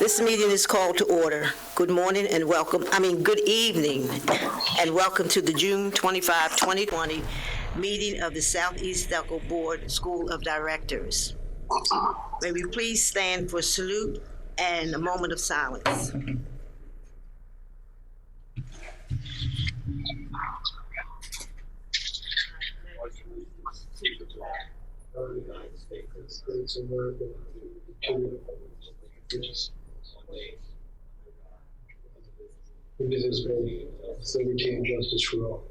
This meeting is called to order. Good morning and welcome, good evening, and welcome to the June 25, 2020 meeting of the Southeast Delco Board School of Directors. May we please stand for salute and a moment of silence. Of the United States of America, indivisible, with liberty and justice for all.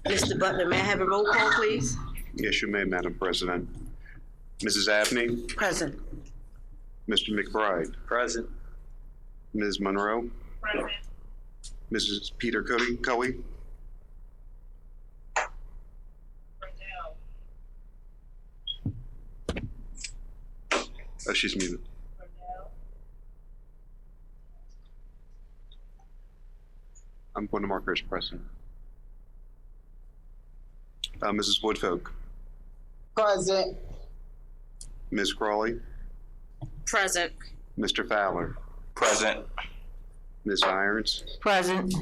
Mr. Butler, may I have a roll call, please? Yes, you may, Madam President. Mrs. Abney? Present. Mr. McBride? Present. Ms. Monroe? Present. Mrs. Peter Coey? Oh, she's muted. I'm going to mark her as present. Mrs. Woodfolk? Present. Ms. Crawley? Present. Mr. Fowler? Present. Ms. Irons? Present.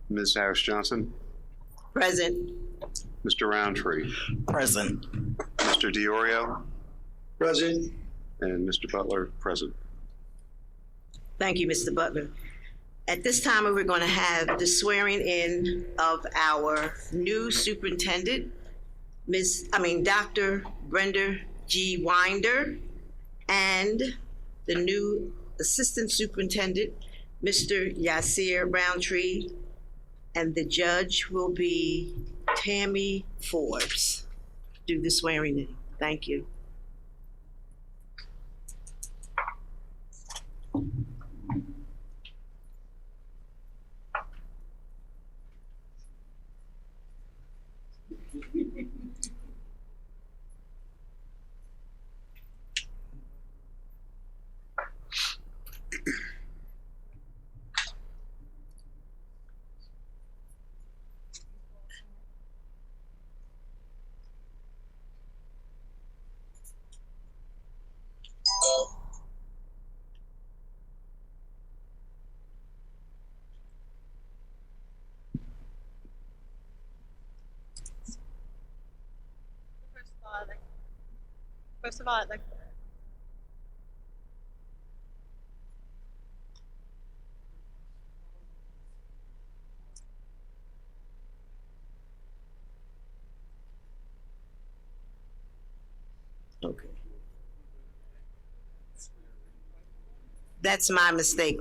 Ms. Harris Johnson? Present. Mr. Roundtree? Present. Mr. DiOrio? Present. And Mr. Butler, present. Thank you, Mr. Butler. At this time, we're going to have the swearing in of our new superintendent, Dr. Brenda G. Winder, and the new assistant superintendent, Mr. Yasir Roundtree, and the judge will be Tammy Forbes. Do the swearing in. Thank you. First of all, I'd like Okay. That's my mistake.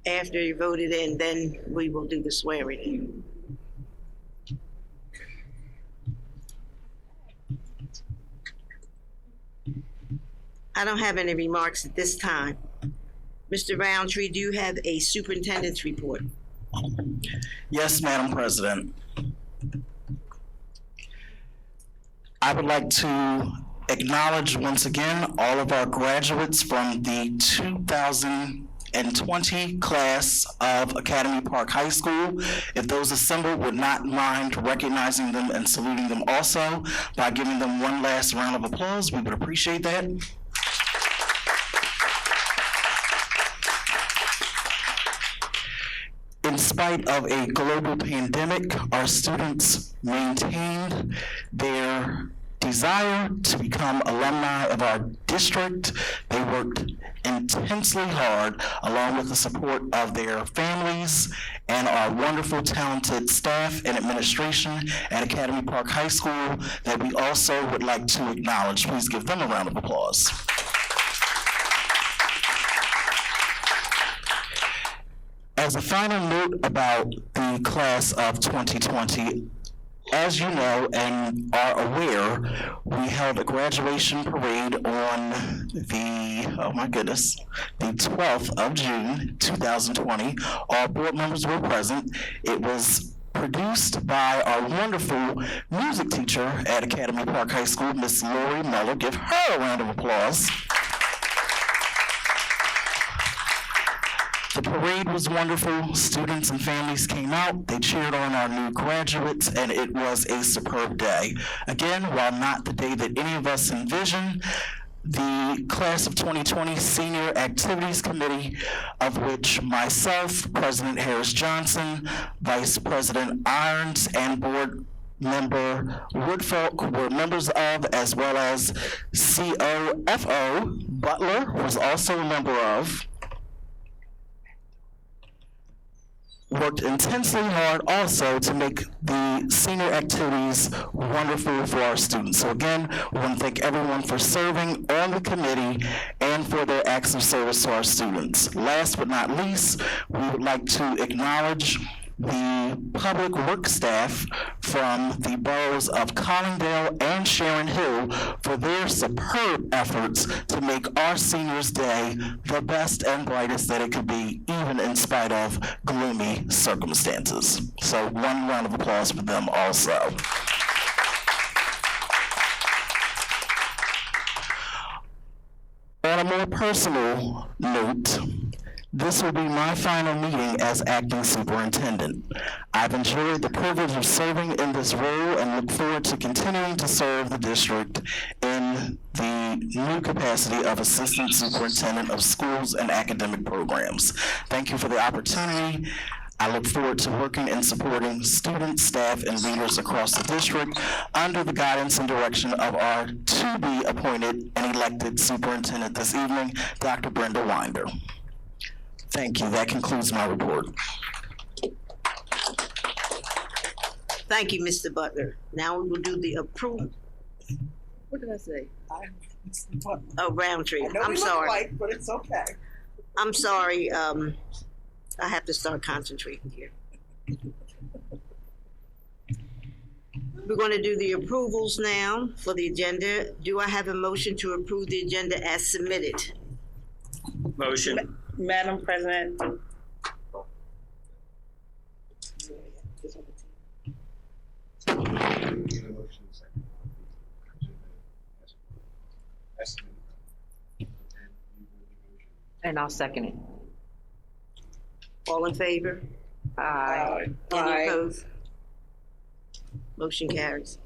After you voted in, then we will do the swearing in. I don't have any remarks at this time. Mr. Roundtree, do you have a superintendent's report? Yes, Madam President. I would like to acknowledge once again all of our graduates from the 2020 class of Academy Park High School. If those assembled would not mind recognizing them and saluting them also by giving them one last round of applause, we would appreciate that. In spite of a global pandemic, our students maintained their desire to become alumni of our district. They worked intensely hard, along with the support of their families and our wonderful, talented staff and administration at Academy Park High School that we also would like to acknowledge. Please give them a round of applause. As a final note about the class of 2020, as you know and are aware, we held a graduation parade on the 12th of June, 2020. All board members were present. It was produced by our wonderful music teacher at Academy Park High School, Miss Lori Muller. Give her a round of applause. The parade was wonderful. Students and families came out. They cheered on our new graduates, and it was a superb day. Again, while not the day that any of us envisioned, the Class of 2020 Senior Activities Committee, of which myself, President Harris Johnson, Vice President Irons, and Board Member Woodfolk were members of, as well as COFO Butler was also a member of, worked intensely hard also to make the senior activities wonderful for our students. So again, we want to thank everyone for serving on the committee and for their acts of service to our students. Last but not least, we would like to acknowledge the public work staff from the boroughs of Collingdale and Sharon Hill for their superb efforts to make our Seniors Day the best and brightest that it could be, even in spite of gloomy circumstances. So one round of applause for them also. On a more personal note, this will be my final meeting as acting superintendent. I've enjoyed the privilege of serving in this role and look forward to continuing to serve the district in the new capacity of assistant superintendent of schools and academic programs. Thank you for the opportunity. I look forward to working and supporting students, staff, and leaders across the district under the guidance and direction of our to-be appointed and elected superintendent this evening, Dr. Brenda Winder. Thank you. That concludes my report. Thank you, Mr. Butler. Now we will do the approval. What did I say? Oh, Roundtree. I know I'm we look sorry. alike, but it's okay. I'm sorry. I have to start concentrating here. We're going to do the approvals now for the agenda. Do I have a motion to approve the agenda as submitted? Motion. Madam President. And I'll second it. All in favor? Aye. Any Aye. opposed? Motion carries.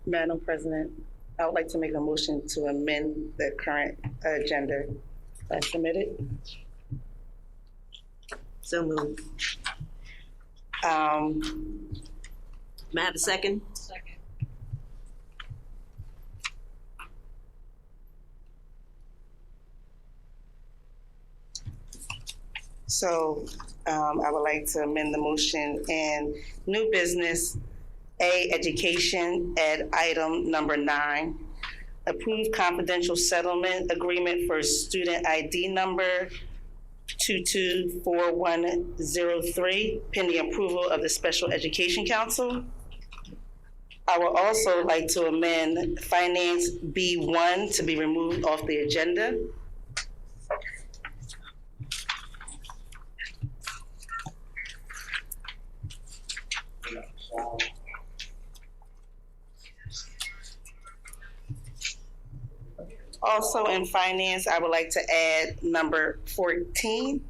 Madam President, I would like to make a motion to amend the current agenda as submitted. So moved. May I have a second? Second. So I would like to amend the motion in new business, A, education, at item number 9. Approve confidential settlement agreement for student ID number 224103, pending approval of the Special Education Council. I would also like to amend Finance B1 to be removed off the agenda. Also in finance, I would like to add number 14,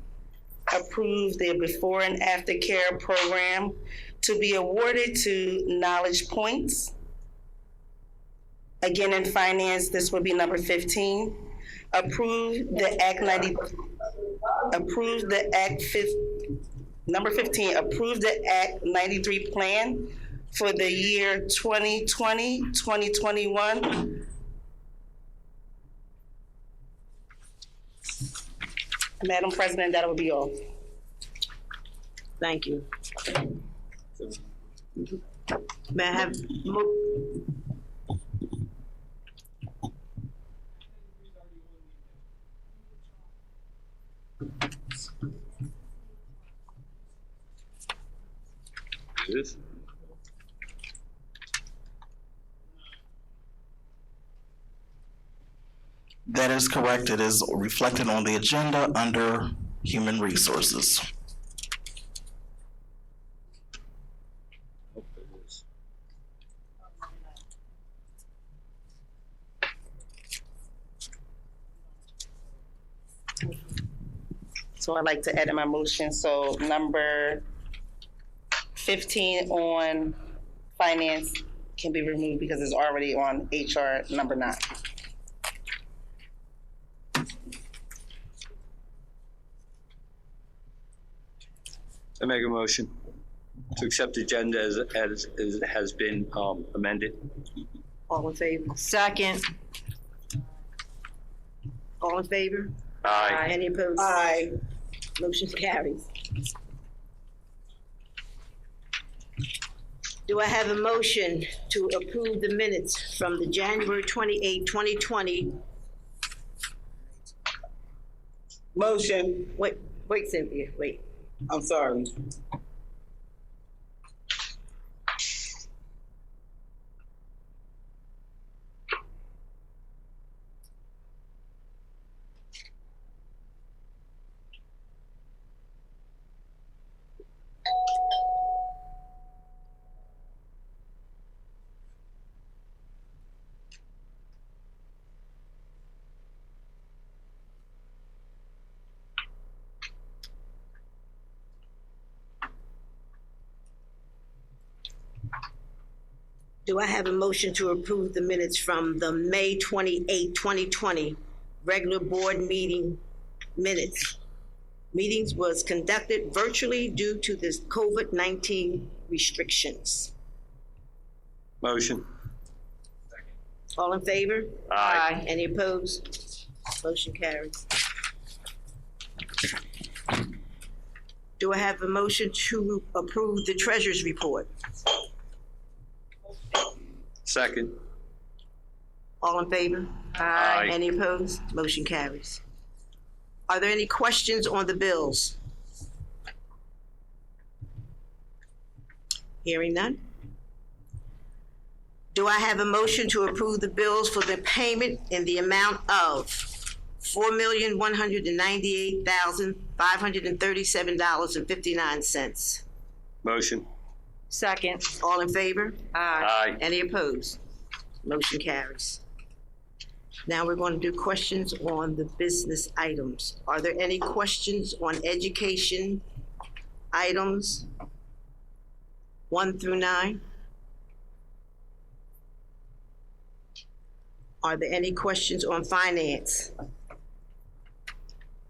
approve the before and after care program to be awarded to Knowledge Points. Again, in finance, this would be number 15, number 15, approve the Act 93 plan for the year 2020, 2021. Madam President, that will be all. Thank you. May I have, This? That is correct. It is reflected on the agenda under Human Resources. So I'd like to add in my motion, so number 15 on finance can be removed because it's already on HR number 9. I make a motion to accept the agenda as it has been amended. All in favor? Second. All in favor? Aye. Any opposed? Aye. Motion carries. Do I have a motion to approve the minutes from the January 28, 2020? Motion. Wait, Cynthia, wait. I'm sorry. Do I have a motion to approve the minutes from the May 28, 2020 regular board meeting minutes? Meetings was conducted virtually due to the COVID-19 restrictions. Motion. All in favor? Aye. Any opposed? Motion carries. Do I have a motion to approve the treasurer's report? Second. All in favor? Aye. Any opposed? Motion carries. Are there any questions on the bills? Hearing none. Do I have a motion to approve the bills for the payment in the amount of $4,198,537.59? Motion. Second. All in favor? Aye. Any opposed? Motion carries. Now we're going to do questions on the business items. Are there any questions on education items 1 through 9? Are there any questions on finance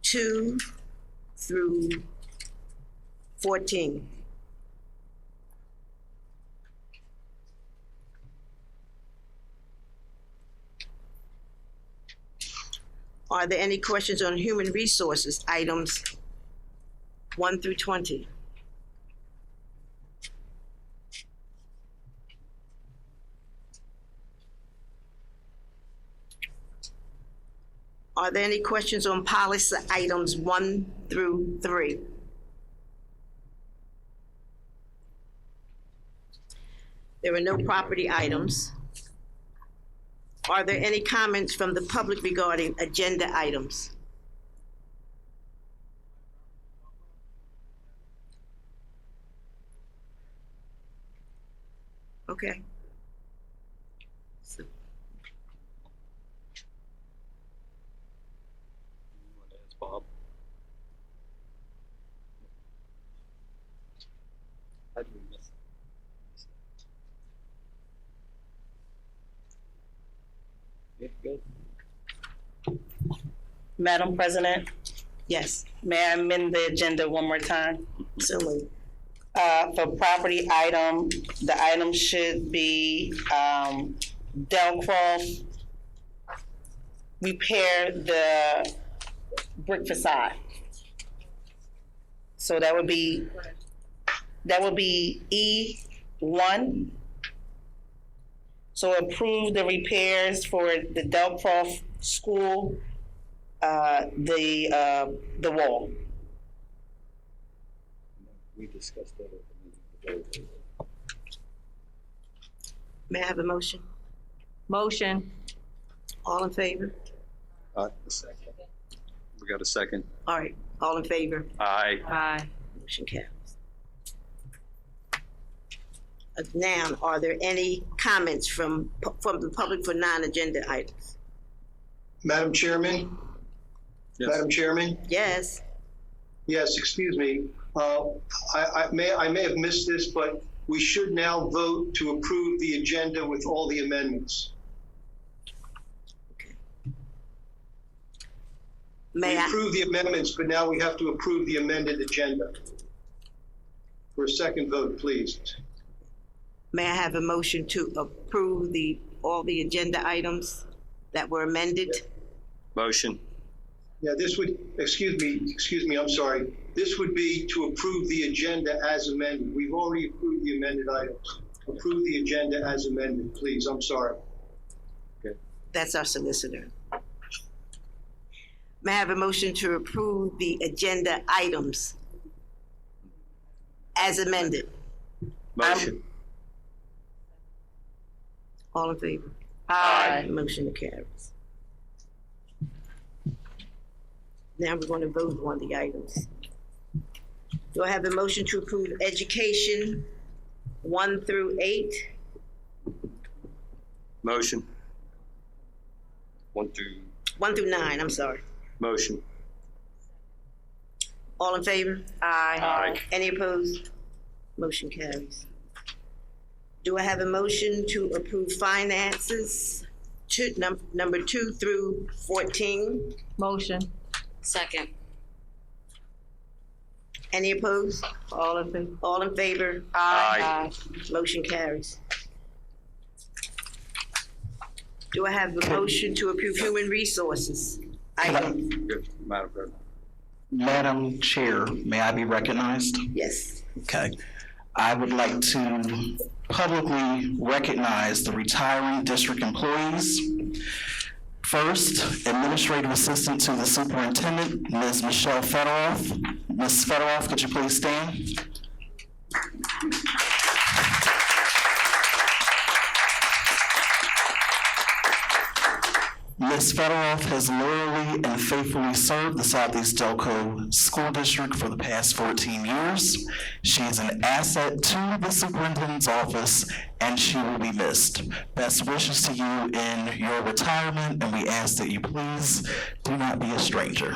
2 through 14? Are there any questions on human resources items 1 through 20? Are there any questions on policy items 1 through 3? There are no property items. Are there any comments from the public regarding agenda items? Okay. So, Bob. How do we miss that? Good. Madam President, yes, may I amend the agenda one more time? so moved. For property item, the item should be Delcroft repair the brick facade. So that would be E1. So approve the repairs for the Delcroft School, the wall. We discussed that at the meeting. May I have a motion? Motion. All in favor? We got a second. All right, all in favor? Aye. Aye. Motion carries. Now, are there any comments from the public for non-agenda items? Madam Chairman, Yes. Madam Chairman? Yes. Yes, excuse me. I may have missed this, but we should now vote to approve the agenda with all the amendments. May We I, approved the amendments, but now we have to approve the amended agenda. For a second vote, please. may I have a motion to approve all the agenda items that were amended? Motion. Yeah, this would, excuse me, I'm sorry. This would be to approve the agenda as amended. We've already approved the amended items. Approve the agenda as amended, please. I'm sorry. That's our solicitor. May I have a motion to approve the agenda items as amended? Motion. All in favor? Aye. Motion carries. Now we're going to vote on the items. Do I have a motion to approve education 1 through 8? Motion. 1 through. 1 through 9, I'm sorry. Motion. All in favor? Aye. Any opposed? Motion carries. Do I have a motion to approve finances, number 2 through 14? Motion. Second. Any opposed? All in favor? All in favor? Aye. Motion carries. Do I have a motion to approve human resources? Item, Good. Madam President. Madam Chair, may I be recognized? yes. Okay. I would like to publicly recognize the retiring district employees. First, Administrative Assistant to the Superintendent, Ms. Michelle Fedoroff. Ms. Fedoroff, could you please stand? Ms. Fedoroff has loyally and faithfully served the Southeast Delco School District for the past 14 years. She is an asset to the superintendent's office, and she will be missed. Best wishes to you in your retirement, and we ask that you please do not be a stranger.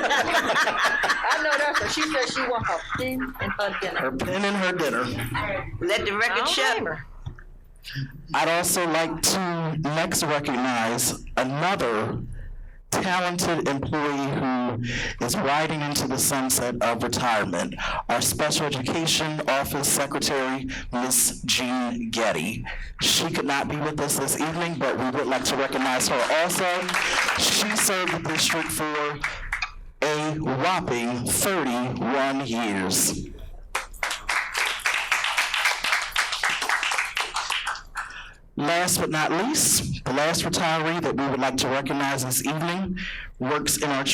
I know that's what she said. She want her pen and her dinner. Her pen and her dinner. Let the I record don't show. blame her. I'd also like to next recognize another talented employee who is riding into the sunset of retirement, our Special Education Office Secretary, Ms. Jean Getty. She could not be with us this evening, but we would like to recognize her also. She served the district for a whopping 31 years. Last but not least, the last retiree that we would like to recognize this evening works in our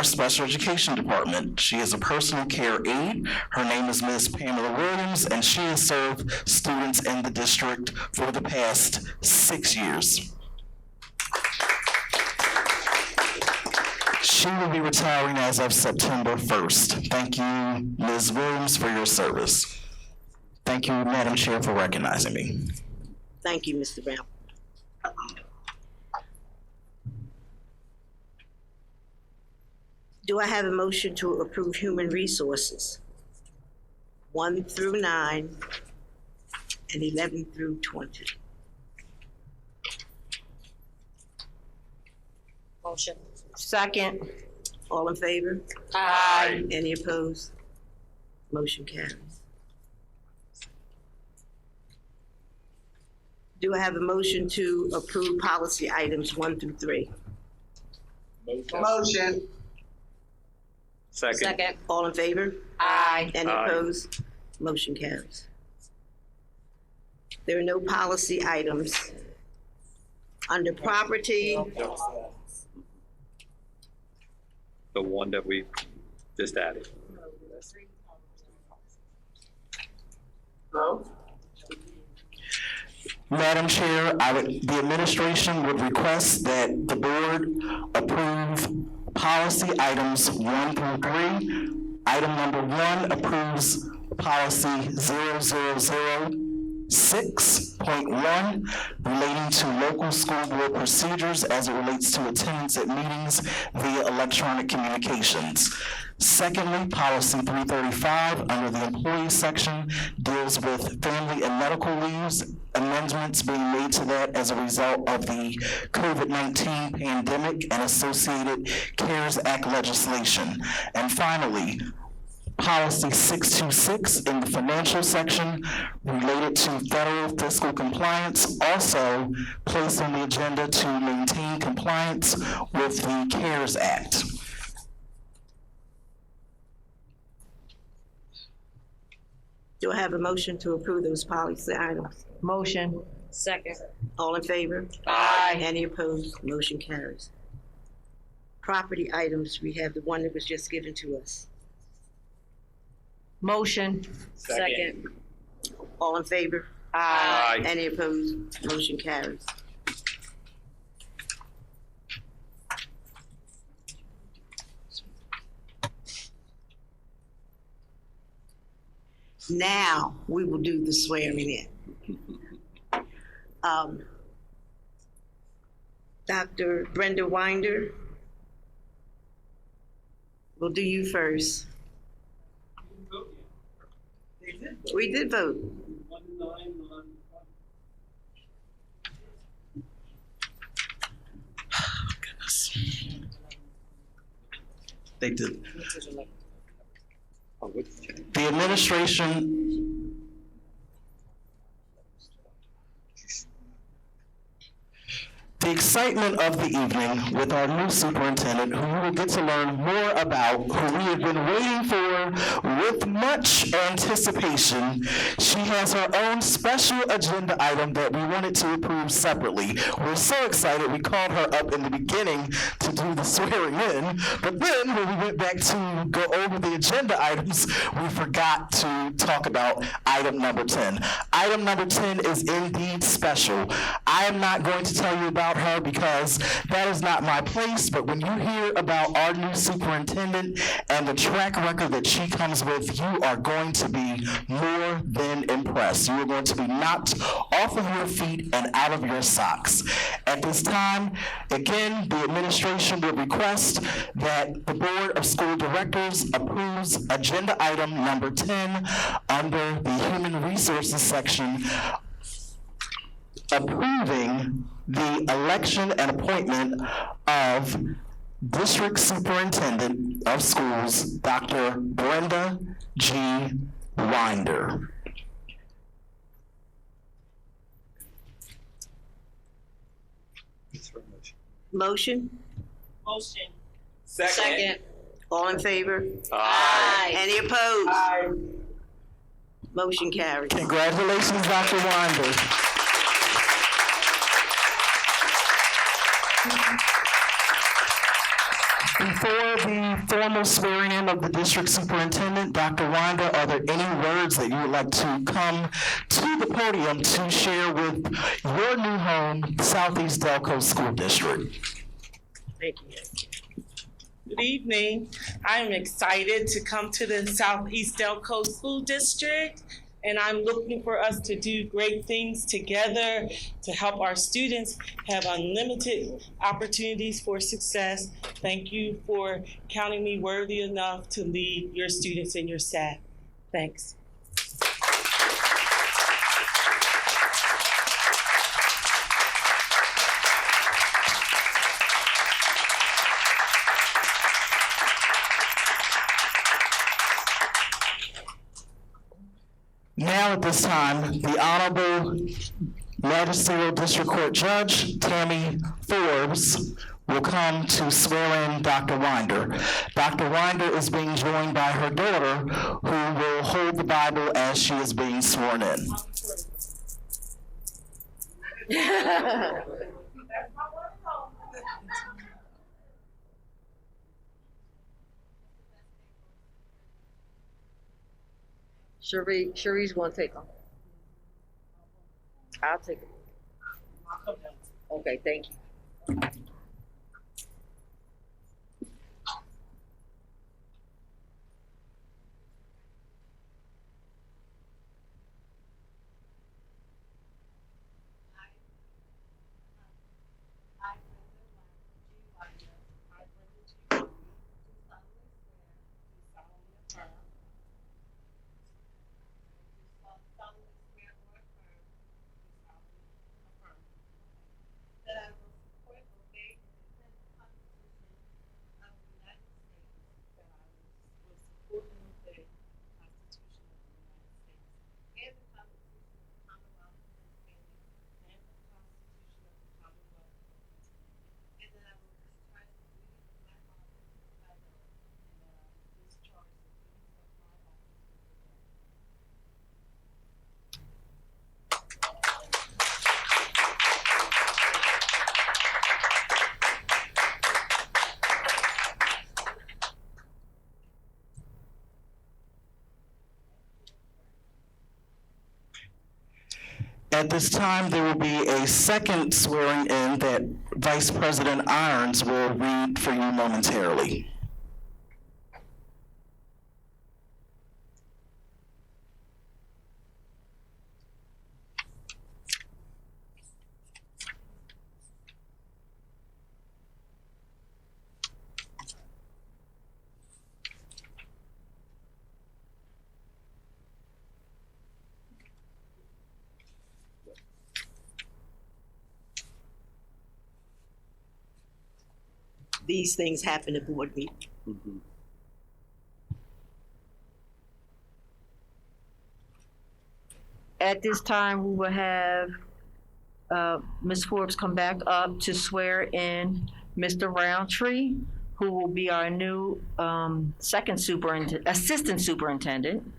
special education department. She is a personal care aide. Her name is Ms. Pamela Williams, and she has served students in the district for the past 6 years. She will be retiring as of September 1st. Thank you, Ms. Williams, for your service. Thank you, Madam Chair, for recognizing me. Thank you, Mr. Brown. Do I have a motion to approve human resources? 1 through 9 and 11 through 20. Motion. Second. All in favor? Aye. Any opposed? Motion carries. Do I have a motion to approve policy items 1 through 3? Motion. Second. Second. All in favor? Aye. Any Aye. opposed? Motion carries. There are no policy items. Under property, The one that we just added. Madam Chair, the administration would request that the board approve policy items 1 through 3 Item number 1 approves policy 0006.1 relating to local school board procedures as it relates to attendance at meetings via electronic communications. Secondly, policy 335 under the employee section deals with family and medical leaves, amendments being made to that as a result of the COVID-19 pandemic and associated CARES Act legislation. And finally, policy 626 in the financial section related to federal fiscal compliance, also placed on the agenda to maintain compliance with the CARES Act. Do I have a motion to approve those policy items? Motion. Second. All in favor? Aye. Any opposed? Motion carries. Property items, we have the one that was just given to us. Motion. Second. All in favor? Aye. Any opposed? Motion carries. Now, we will do the swearing in. Dr. Brenda Winder, we'll do you first. We did vote. They did. The administration the excitement of the evening with our new superintendent, who we will get to learn more about, who we have been waiting for with much anticipation. She has her own special agenda item that we wanted to approve separately. We're so excited we called her up in the beginning to do the swearing in, but then when we went back to go over the agenda items, we forgot to talk about item number 10. Item number 10 is indeed special. I am not going to tell you about her because that is not my place, but when you hear about our new superintendent and the track record that she comes with, you are going to be more than impressed. You are going to be knocked off of your feet and out of your socks. At this time, again, the administration would request that the Board of School Directors approves agenda item number 10 under the Human Resources section, approving the election and appointment of District Superintendent of Schools, Dr. Brenda G. Winder. Motion? Second. All in favor? Aye. Any opposed? Motion carries. Congratulations, Dr. Winder. Before the formal swearing in of the district superintendent, Dr. Winder, are there any words that you would like to come to the podium to share with your new home, Southeast Delco School District? Thank you. Good evening. I'm excited to come to the Southeast Delco School District, and I'm looking for us to do great things together to help our students have unlimited opportunities for success. Thank you for counting me worthy enough to lead your students and your staff. Thanks. Now at this time, the Honorable Magisterial District Court Judge Tammy Forbes will come to swear in Dr. Winder. Dr. Winder is being joined by her daughter, who will hold the Bible as she is being sworn in. Cherie's gonna take them. I'll take them. Okay, thank you. At this time, there will be a second swearing in that Vice President Irons will read for you momentarily. These things happen at board meeting. At this time, we will have Ms. Forbes come back up to swear in Mr. Roundtree, who will be our new assistant superintendent.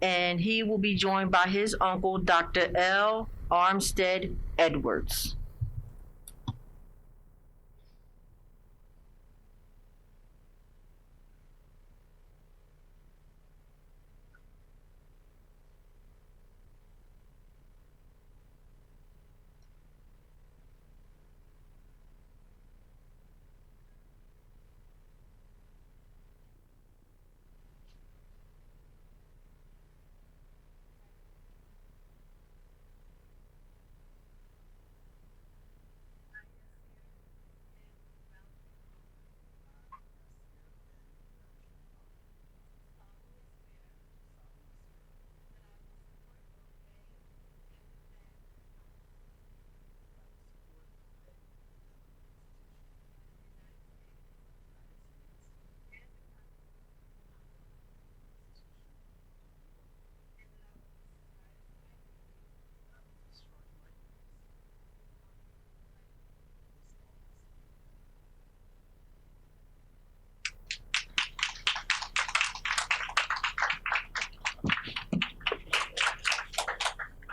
And he will be joined by his uncle, Dr. L. Armstead Edwards.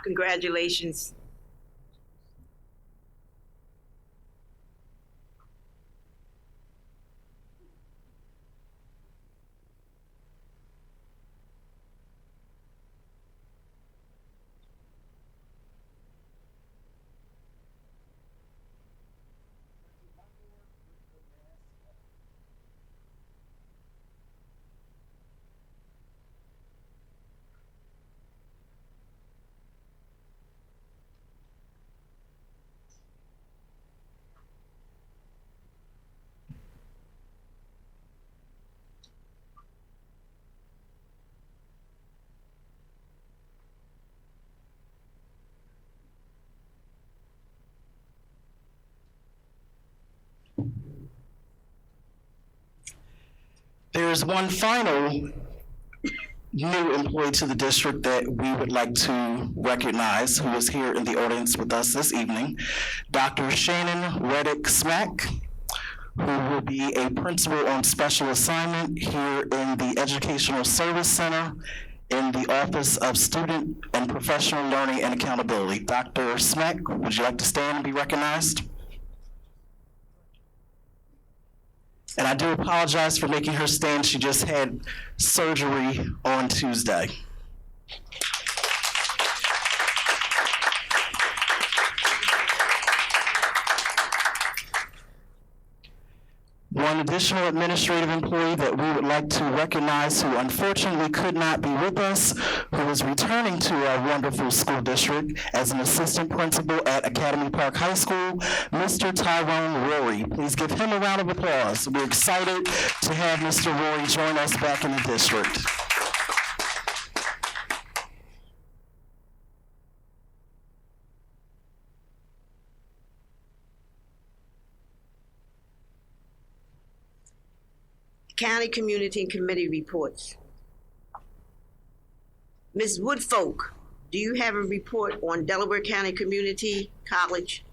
Congratulations. There is one final new employee to the district that we would like to recognize, who is here in the audience with us this evening, Dr. Shannon Reddick Smack, who will be a principal on special assignment here in the Educational Service Center in the Office of Student and Professional Learning and Accountability. Dr. Smack, would you like to stand and be recognized? And I do apologize for making her stand. She just had surgery on Tuesday. One additional administrative employee that we would like to recognize, who unfortunately could not be with us, who is returning to our wonderful school district as an assistant principal at Academy Park High School, Mr. Tyrone Rory. Please give him a round of applause. We're excited to have Mr. Rory join us back in the district. County Community and Committee reports. Ms. Woodfolk, do you have a report on Delaware County Community College?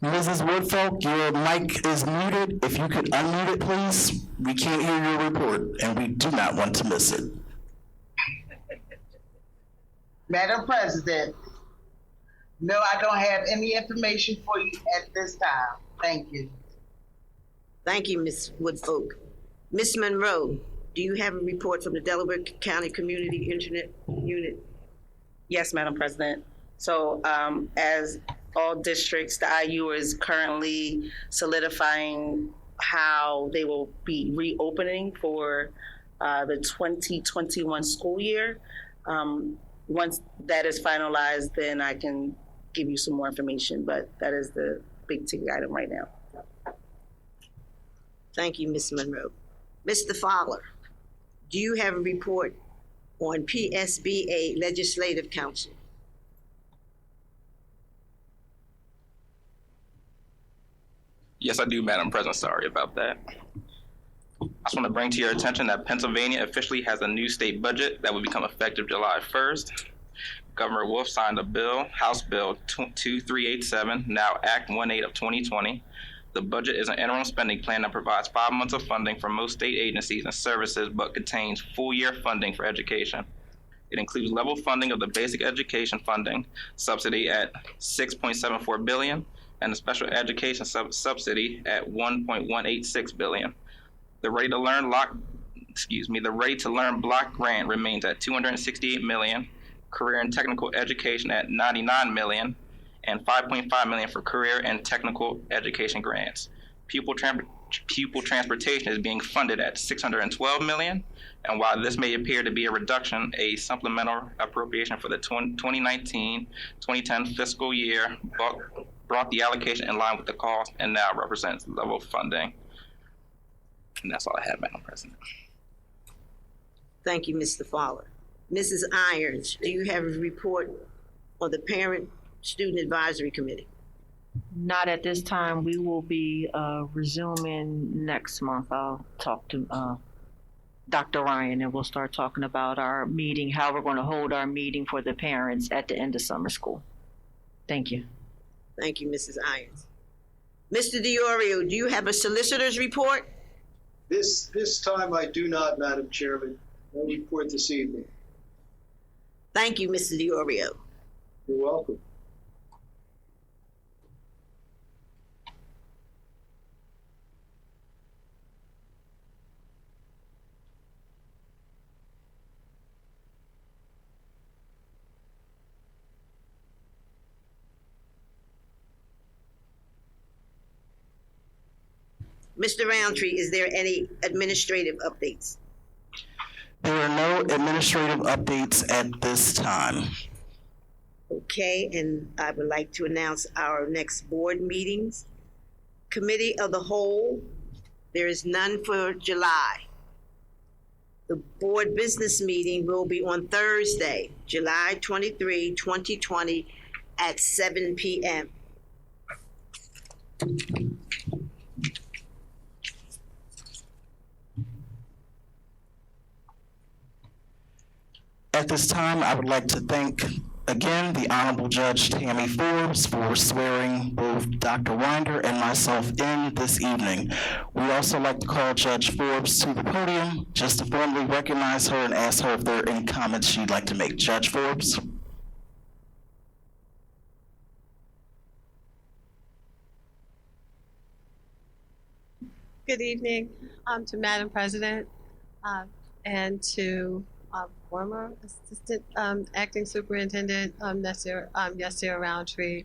Mrs. Woodfolk, your mic is muted. If you could unmute it, please. We can't hear your report, and we do not want to miss it. Madam President, no, I don't have any information for you at this time. Thank you. Thank you, Ms. Woodfolk. Ms. Monroe, do you have a report from the Delaware County Community Internet Unit? Yes, Madam President. So as all districts, the IU is currently solidifying how they will be reopening for the 2021 school year. Once that is finalized, then I can give you some more information, but that is the big ticket item right now. Thank you, Ms. Monroe. Mr. Fowler, do you have a report on PSBA Legislative Council? Yes, I do, Madam President. Sorry about that. I just want to bring to your attention that Pennsylvania officially has a new state budget that will become effective July 1st. Governor Wolf signed a bill, House Bill 2387, now Act 18 of 2020. The budget is an interim spending plan that provides 5 months of funding for most state agencies and services, but contains full-year funding for education. It includes level funding of the basic education funding subsidy at $6.74 billion and the special education subsidy at $1.186 billion. The Ready to Learn Block Grant remains at $268 million, career and technical education at $99 million, and $5.5 million for career and technical education grants. Pupil transportation is being funded at $612 million, and while this may appear to be a reduction, a supplemental appropriation for the 2019-2010 fiscal year brought the allocation in line with the cost and now represents level funding. And that's all I have, Madam President. Thank you, Mr. Fowler. Mrs. Irons, do you have a report on the Parent Student Advisory Committee? Not at this time. We will be resuming next month. I'll talk to Dr. Ryan and we'll start talking about our meeting, how we're going to hold our meeting for the parents at the end of summer school. Thank you. Thank you, Mrs. Irons. Mr. DiOrio, do you have a solicitor's report? This time I do not, Madam Chairman. No report this evening. Thank you, Mr. DiOrio. You're welcome. Mr. Roundtree, is there any administrative updates? There are no administrative updates at this time. Okay, and I would like to announce our next board meetings. Committee of the Whole, there is none for July. The board business meeting will be on Thursday, July 23, 2020 at 7 p.m. At this time, I would like to thank again the Honorable Judge Tammy Forbes for swearing both Dr. Winder and myself in this evening. We'd also like to call Judge Forbes to the podium just to formally recognize her and ask her if there are any comments she'd like to make. Judge Forbes. Good evening to Madam President and to former Assistant Acting Superintendent Yasir Roundtree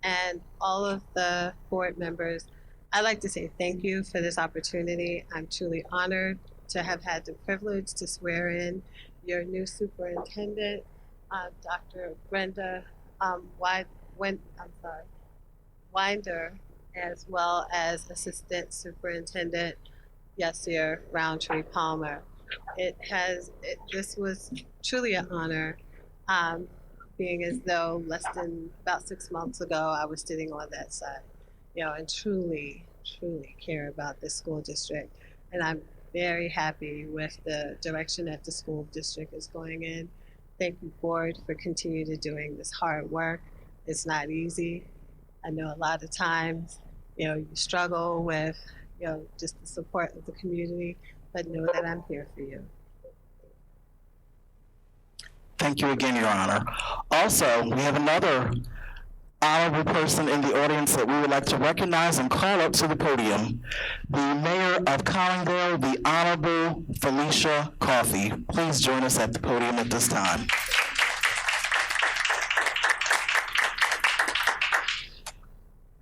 and all of the board members. I'd like to say thank you for this opportunity. I'm truly honored to have had the privilege to swear in your new superintendent, Dr. Brenda Winder, as well as Assistant Superintendent Yasir Roundtree Palmer. This was truly an honor, being as though less than about 6 months ago, I was sitting on that side, and truly care about this school district. And I'm very happy with the direction that the school district is going in. Thank you, board, for continuing to doing this hard work. It's not easy. I know a lot of times, you struggle with, just the support of the community, but know that I'm here for you. Thank you again, Your Honor. Also, we have another honorable person in the audience that we would like to recognize and call up to the podium, the Mayor of Collingdale, the Honorable Felicia Coffey. Please join us at the podium at this time.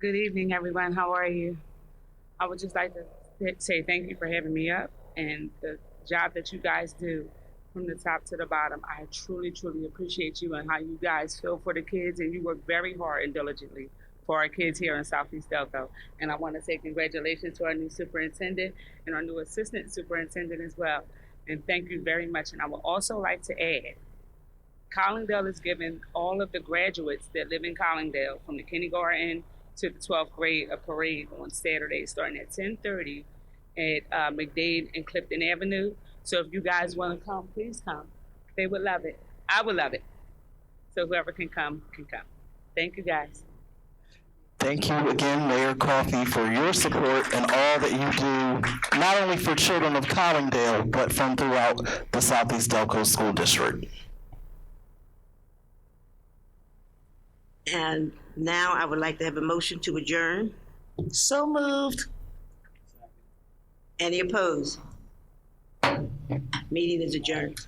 Good evening, everyone. How are you? I would just like to say thank you for having me up, and the job that you guys do from the top to the bottom. I truly, truly appreciate you and how you guys feel for the kids, and you work very hard and diligently for our kids here in Southeast Delco. And I want to say congratulations to our new superintendent and our new assistant superintendent as well. And thank you very much. And I would also like to add, Collingdale is giving all of the graduates that live in Collingdale from the kindergarten to the 12th grade a parade on Saturday starting at 10:30 at McDade and Clifton Avenue. So if you guys want to come, please come. They would love it. I would love it. So whoever can come, can come. Thank you, guys. Thank you again, Mayor Coffey, for your support and all that you do, not only for children of Collingdale, but from throughout the Southeast Delco School District. And now I would like to have a motion to adjourn. So moved. Any opposed? Meeting is adjourned.